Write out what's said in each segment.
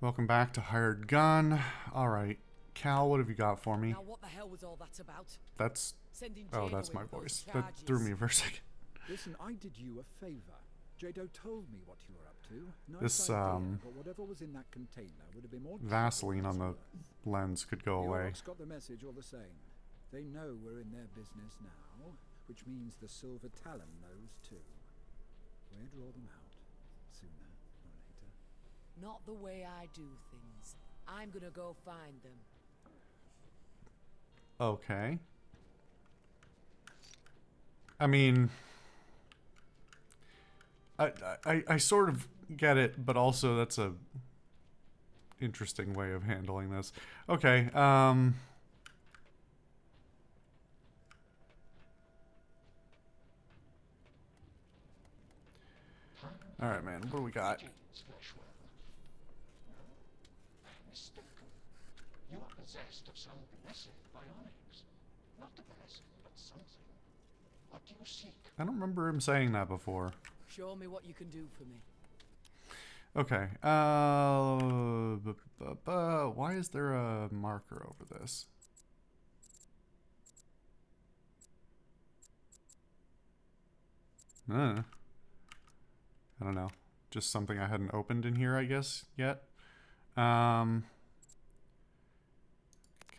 Welcome back to Hired Gun. Alright. Cal, what have you got for me? Now what the hell was all that about? That's... Sending Oh, Jado that's in my with those voice. That charges. threw me for a second. Listen, I did you a favor. Jado told me what you were up to. Nice This, idea, but whatever was in that container would have been more Vaseline on the trouble than it's worth. lens could go The away. Orcs got the message all the same. They know we're in their business now, which means the Silver Talon knows too. We'll draw them out sooner or later. Not the way I do things. I'm gonna go find them. Okay. I mean... I sort of get it, but also that's a interesting way of handling this. Okay, Alright, man, what do we got? You are possessed of some blessed bionics. Not the best, but something. What do you seek? I don't remember him saying that before. Show me what you can do for me. Okay, why is there a marker over this? I don't know. Just something I hadn't opened in here, I guess, yet. Can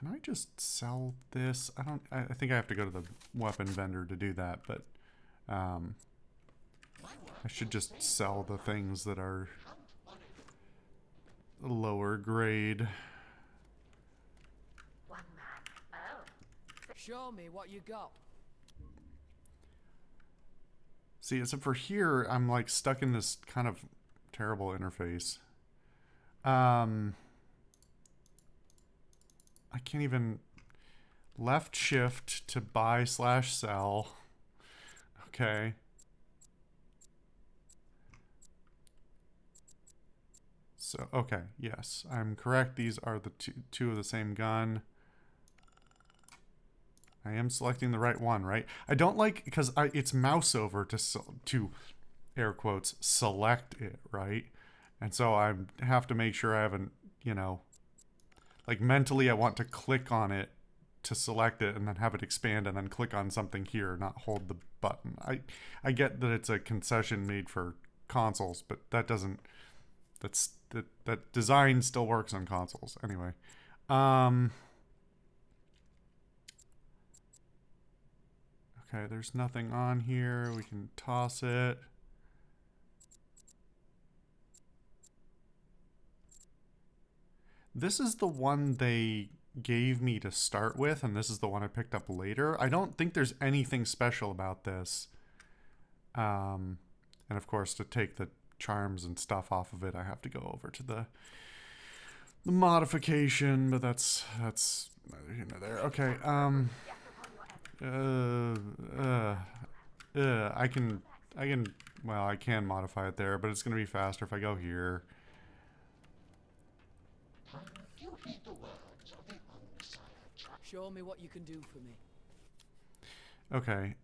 I just sell this? I think I have to go to the weapon vendor to do that, but I should just sell the things that are lower grade. Show me what you got. See, except for here, I'm like stuck in this kind of terrible interface. I can't even left shift to buy / sell. Okay. So, okay, yes, I'm correct. These are the two of the same gun. I am selecting the right one, right? I don't like, because it's mouse over to air quotes, select it, right? And so I have to make sure I haven't, you know, like mentally I want to click on it to select it and then have it expand and then click on something here, not hold the button. I get that it's a concession made for consoles, but that doesn't, that design still works on consoles. Anyway. Okay, there's nothing on here. We can toss it. This is the one they gave me to start with, and this is the one I picked up later. I don't think there's anything special about this. And of course, to take the charms and stuff off of it, I have to go over to the modification, but that's neither here nor there. Okay, I can modify it there, but it's going to be faster if I go here. You heed the words of the Unmessiah. Show me what you can do for me. Okay,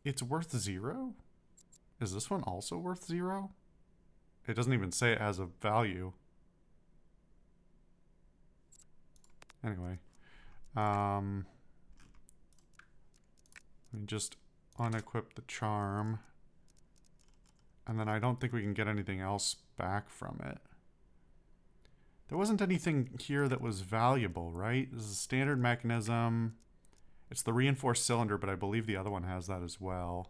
it's worth 0? Is this one also worth 0? It doesn't even say it has a value. Anyway, let me just unequip the charm. And then I don't think we can get anything else back from it. There wasn't anything here that was valuable, right? This is a standard mechanism. It's the reinforced cylinder, but I believe the other one has that as well.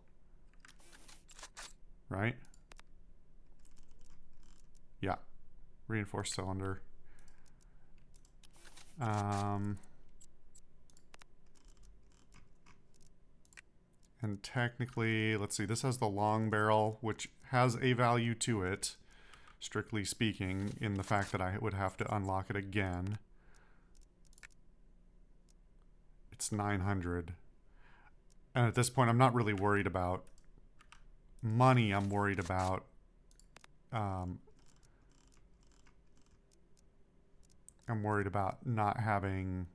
Right? Yeah. Reinforced cylinder. And technically, let's see, this has the long barrel, which has a value to it, strictly speaking, in the fact that I would have to unlock it again. It's 900. And at this point, I'm not really worried about money. I'm worried about not having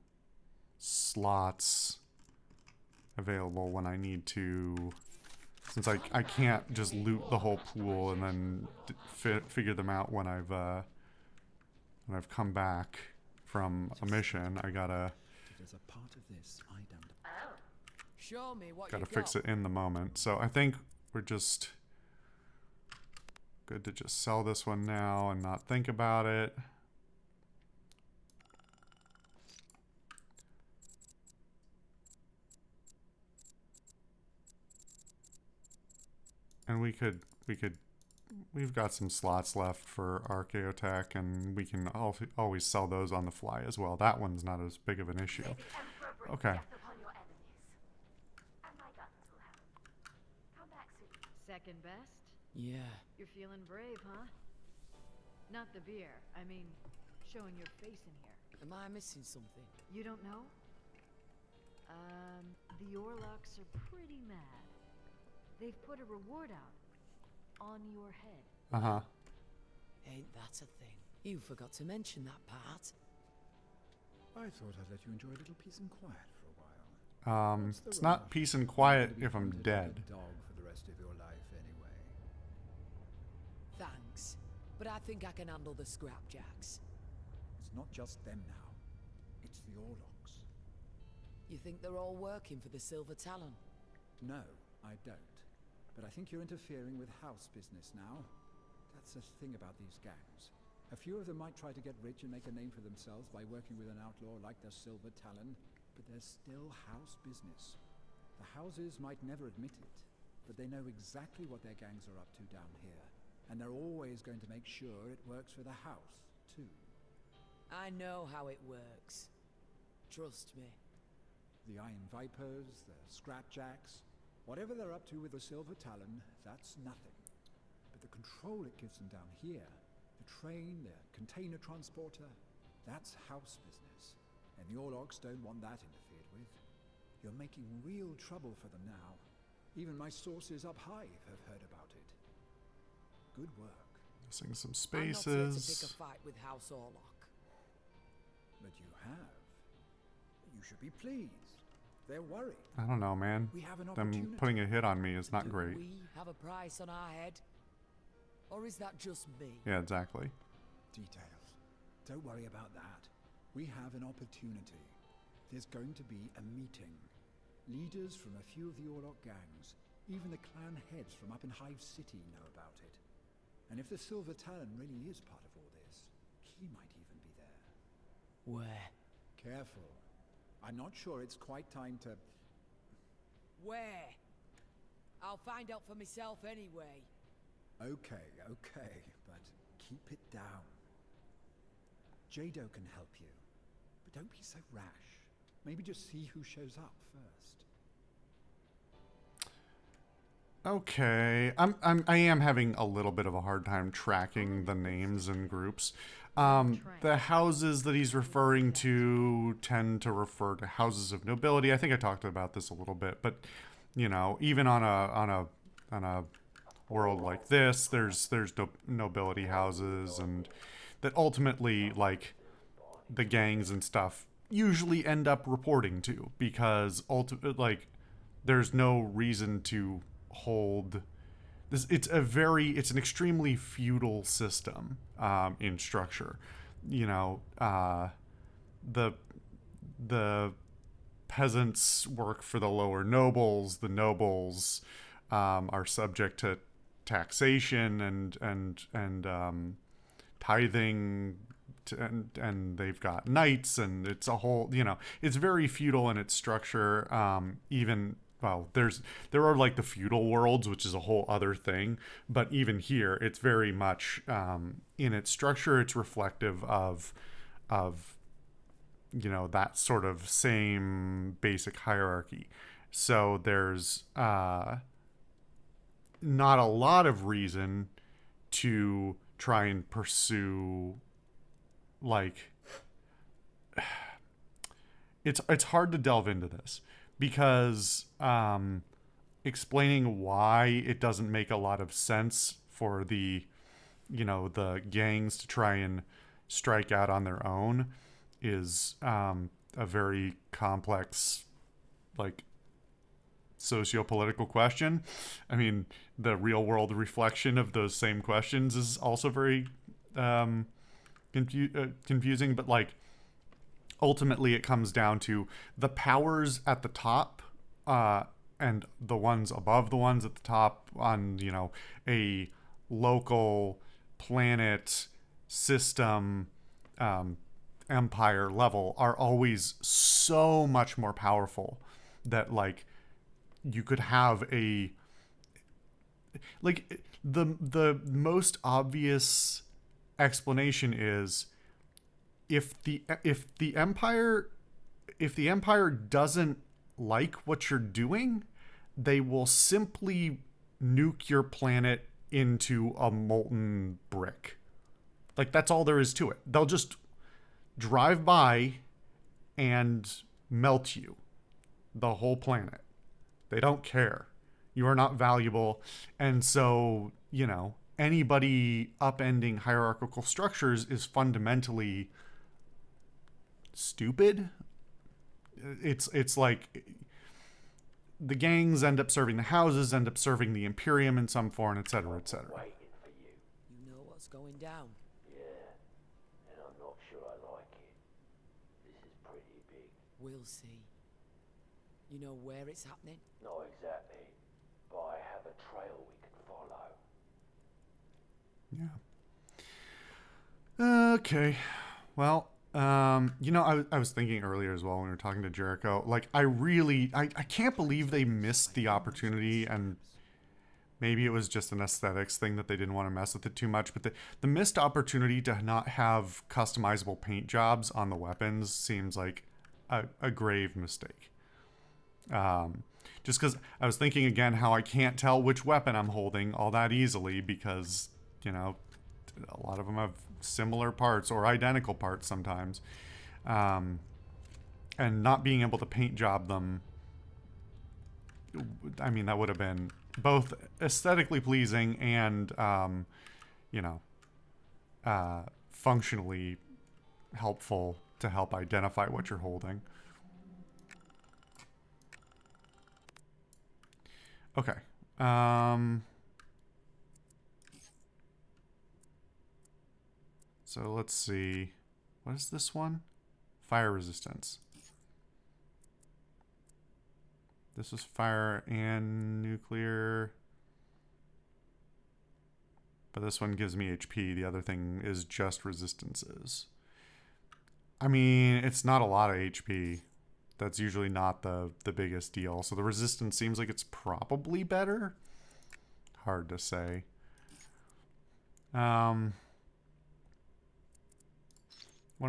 slots available when I need to since I can't just loot the whole pool and then figure them out when I've come back from a mission. I gotta There's a part of this I don't. Show me what gotta you fix got. it in the moment. So I think we're just good to just sell this one now and not think about it. And we've got some slots left for Archaeotech, and we can always sell those on the fly as well. That one's not as big of an issue. Okay. Second best? Yeah. You're feeling brave, huh? Not the beer. I mean, showing your face in here. Am I missing something? You don't know? The Orlocks are pretty mad. They've put a reward out on your head. Uh-huh. Ain't that a thing? You forgot to mention that part. I thought I'd let you enjoy a little peace and quiet for a while. What's the It's not rush? peace and You're quiet gonna be if I'm hunted like a dead. dog for the rest of your life anyway. Thanks. But I think I can handle the scrapjacks. It's not just them now. It's the Orlocks. You think they're all working for the Silver Talon? No, I don't. But I think you're interfering with house business now. That's the thing about these gangs. A few of them might try to get rich and make a name for themselves by working with an outlaw like the Silver Talon, but there's still house business. The houses might never admit it, but they know exactly what their gangs are up to down here, and they're always going to make sure it works for the house, too. I know how it works. Trust me. The Iron Vipers, the Scrapjacks, whatever they're up to with the Silver Talon, that's nothing. But the control it gives them down here, the train, the container transporter, that's house business. And the Orlocks don't want that interfered with. You're making real trouble for them now. Even my sources up high have heard about it. Good work. Missing some I'm not here to pick a spaces. fight with House Orlock. But you have. You should be pleased. They're worried. I don't know, man. We have an Them opportunity. putting a hit on me is not Do great. we have a price on our head? Or is that just me? Yeah, exactly. Details. Don't worry about that. We have an opportunity. There's going to be a meeting. Leaders from a few of the Orlok gangs, even the clan heads from up in Hive City know about it. And if the Silver Talon really is part of all this, he might even be there. Where? Careful. I'm not sure it's quite time to... Where? I'll find out for myself anyway. Okay, but keep it down. Jado can help you, but don't be so rash. Maybe just see who shows up first. Okay, I am having a little bit of a hard time tracking the names and groups. The houses that he's referring to tend to refer to houses of nobility. I think I talked about this a little bit, but you know, even on a world like this, there's nobility houses, and that ultimately, like, the gangs and stuff usually end up reporting to, because like there's no reason to hold this. It's an extremely feudal system in structure. You know, the peasants work for the lower nobles. The nobles are subject to taxation and tithing, and they've got knights, and it's a whole, you know, it's very feudal in its structure. There are like the feudal worlds, which is a whole other thing, but even here it's very much in its structure, it's reflective of you know, that sort of same basic hierarchy. So there's not a lot of reason to try and pursue, like, it's hard to delve into this, because explaining why it doesn't make a lot of sense for the, you know, the gangs to try and strike out on their own is a very complex, like, socio-political question. I mean, the real world reflection of those same questions is also very confusing, but like ultimately it comes down to the powers at the top and the ones above the ones at the top on, you know, a local planet system empire level are always so much more powerful that like you could have a like the most obvious explanation is if the empire doesn't like what you're doing, they will simply nuke your planet into a molten brick. Like that's all there is to it. They'll just drive by and melt you, the whole planet. They don't care. You are not valuable. And so, you know, anybody upending hierarchical structures is fundamentally stupid. It's like the gangs end up serving the houses, end up serving the Imperium in some form, etc., etc. Waiting for you. You know what's going down. Yeah, and I'm not sure I like it. This is pretty big. We'll see. You know where it's happening? Not exactly, but I have a trail we can follow. Yeah. Okay. Well, you know, I was thinking earlier as well when we were talking to Jericho, like I can't believe they missed the opportunity, and maybe it was just an aesthetics thing that they didn't want to mess with it too much, but the missed opportunity to not have customizable paint jobs on the weapons seems like a grave mistake. Just because I was thinking again how I can't tell which weapon I'm holding all that easily because, you know, a lot of them have similar parts or identical parts sometimes. And not being able to paint job them, I mean, that would have been both aesthetically pleasing and, you know, functionally helpful to help identify what you're holding. Okay. So let's see. What is this one? Fire resistance. This was fire and nuclear. But this one gives me HP. The other thing is just resistances. I mean, it's not a lot of HP. That's usually not the biggest deal. So the resistance seems like it's probably better. Hard to say. One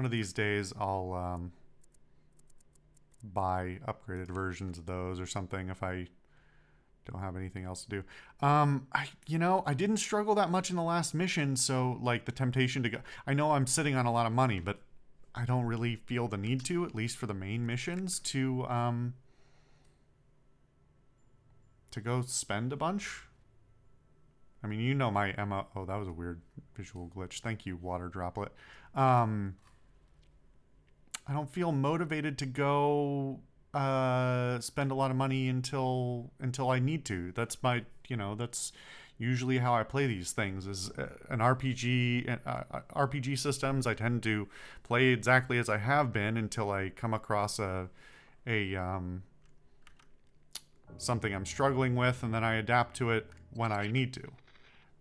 of these days I'll buy upgraded versions of those or something if I don't have anything else to do. I didn't struggle that much in the last mission, so like the temptation to go, I know I'm sitting on a lot of money, but I don't really feel the need to, at least for the main missions, to go spend a bunch. I mean, you know my Emma. Oh, that was a weird visual glitch. Thank you, water droplet. I don't feel motivated to go spend a lot of money until I need to. That's my, that's usually how I play these things. Is an RPG, RPG systems. I tend to play exactly as I have been until I come across a something I'm struggling with, and then I adapt to it when I need to.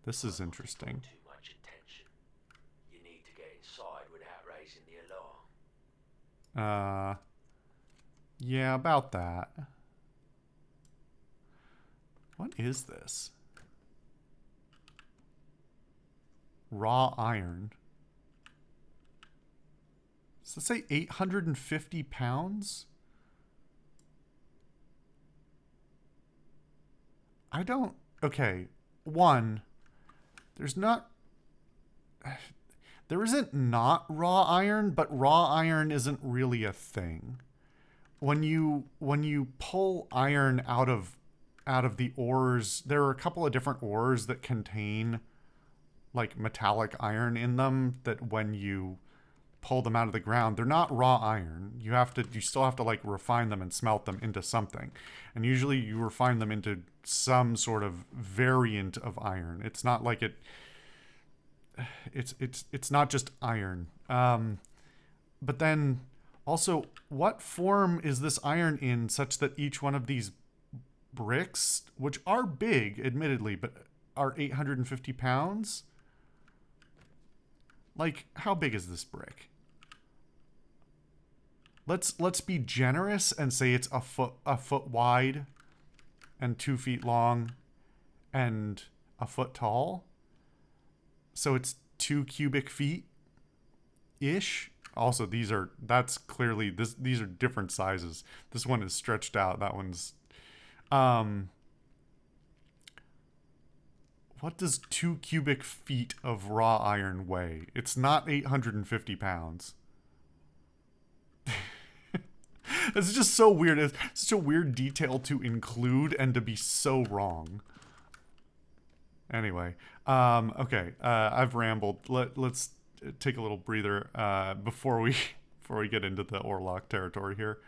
This is interesting. Too much attention. You need to get inside without raising the alarm. Yeah, about that. What is this? Raw iron. Does it say 850 pounds? I don't... Okay. One, there isn't not raw iron, but raw iron isn't really a thing. When you pull iron out of the ores, there are a couple of different ores that contain like metallic iron in them that when you pull them out of the ground, they're not raw iron. You still have to like refine them and smelt them into something. And usually you refine them into some sort of variant of iron. It's not like it's not just iron. But then also, what form is this iron in such that each one of these bricks, which are big, admittedly, but are 850 pounds? Like, how big is this brick? Let's be generous and say it's a foot wide and 2 feet long and a foot tall. So it's 2 cubic feet ish. Also, that's clearly these are different sizes. This one is stretched out. That one's what does 2 cubic feet of raw iron weigh? It's not 850 pounds. It's just so weird. It's such a weird detail to include and to be so wrong. Anyway, okay, I've rambled. Let's take a little breather before we get into the Orlok territory here.